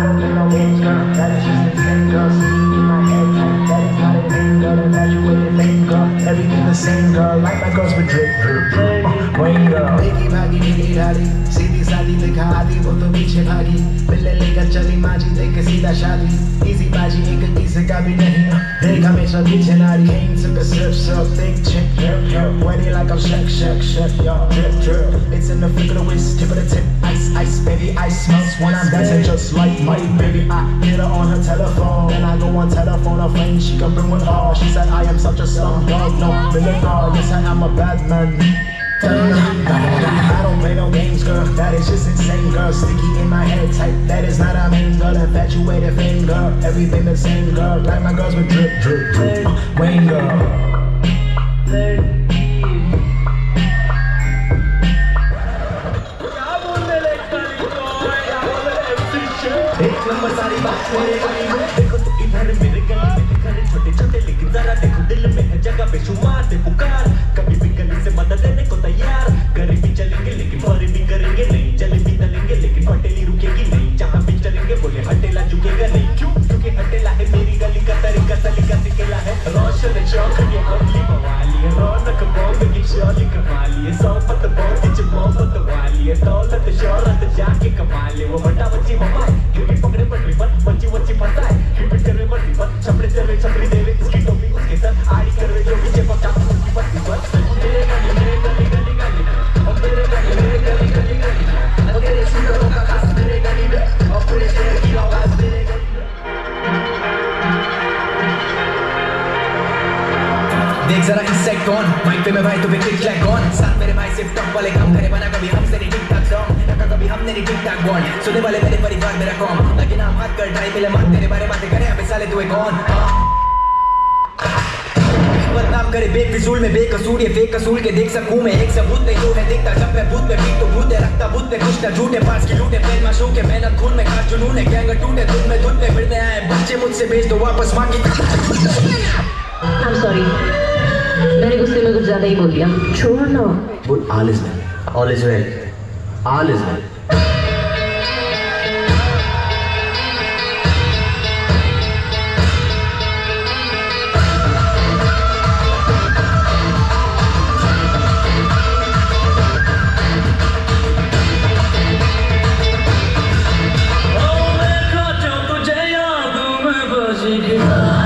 don't play no games, girl. That is just insane, girl. Sticking in my head, that is not a thing, girl. Infatuated thing, girl. Everything the same, girl. Like my girls with drip, drip, drip. Rain, girl. Biggie भागी नीली ढाली सीधी सादी दिखा आती वो तो पीछे भागी बिल्ले लेकर चली माजी देख सीधा शादी इजी बाजी एक किसी का भी नहीं देख हमेशा पीछे नारी Came took a sip thick chick drip drip wetty like I'm shake yo drip drip it's in the flick of the wrist tip of the tip ice baby ice smells when I'm dancing just like my baby I get her on her telephone then I go on telephone her friend she can bring with all she said I am such a slum dog no villain dog yes I am a bad man I don't play no games, girl. That is just insane, girl. Sticky in my head, tight. That is not a main girl. Infatuated thing, girl. Everything the same, girl. Like my girls with drip, drip, drip. Rain, girl. एक number सारी बात मेरे गली में देखो तो इधर मेरे गली में घर छोटे छोटे लेकिन जरा देखो दिल में है जगह बेशुमार दे पुकार कभी भी गली से मदद लेने को तैयार गरीबी चलेंगे लेकिन फौरी भी करेंगे नहीं जलेबी तलेंगे लेकिन हटेली रुकेगी नहीं जहाँ भी चलेंगे बोले हटेला झुकेगा नहीं क्यों क्योंकि हटेला है मेरी गली का तरीका सलीका सिकेला है रोशन चौक ये अगली बवाली है रौनक बॉम्ब की शोली कमाली है सोपत बॉम्ब की मोहब्बत वाली है दौलत शोहरत जाके कमा ले वो बड़ा बच्ची मम्मा क्योंकि पकड़े पटरी पर बच्ची बच्ची फंसा है रिपीट कर रहे पटरी पर छपड़े चले छपड़ी दे रहे इसकी टोपी उसके साथ आड़ी कर रहे जो पीछे पका उसकी पट्टी पर मेरे गली गली और मेरे गली गली और तेरे सुंदरों का खास मेरे गली में और पूरे शहर की आवाज मेरे गली देख जरा इंसेक्ट ऑन माइक पे मैं भाई तो विकेट फ्लैग ऑन साथ मेरे भाई सिर्फ टॉप वाले काम करे बना कभी हमसे नहीं ठीक ठाक सॉन्ग रखा कभी हमने नहीं ठीक ठाक बॉन्ड सुनने वाले मेरे परिवार मेरा कॉम लेकिन हम हाथ कर ट्राई मिले मार तेरे बारे बातें करें अबे साले तू एक कौन बदनाम करे बेफिजूल में बेकसूर ये फेक कसूल के देख सकूं मैं एक सबूत नहीं तो मैं देखता जब मैं भूत में पीट तो भूत है रखता भूत में कुछ ना झूठे पास की लूटे प्लेन माशू के मेहनत खून में खा जुनून है गैंग टूटे धुन में धुन पे फिरने आए बच्चे मुझसे भेज दो वापस मां की I'm sorry मैंने गुस्से में कुछ ज्यादा ही बोल दिया छोड़ ना But all is well all is well all is well Oh, मैं खो जाऊं तुझे याद में बस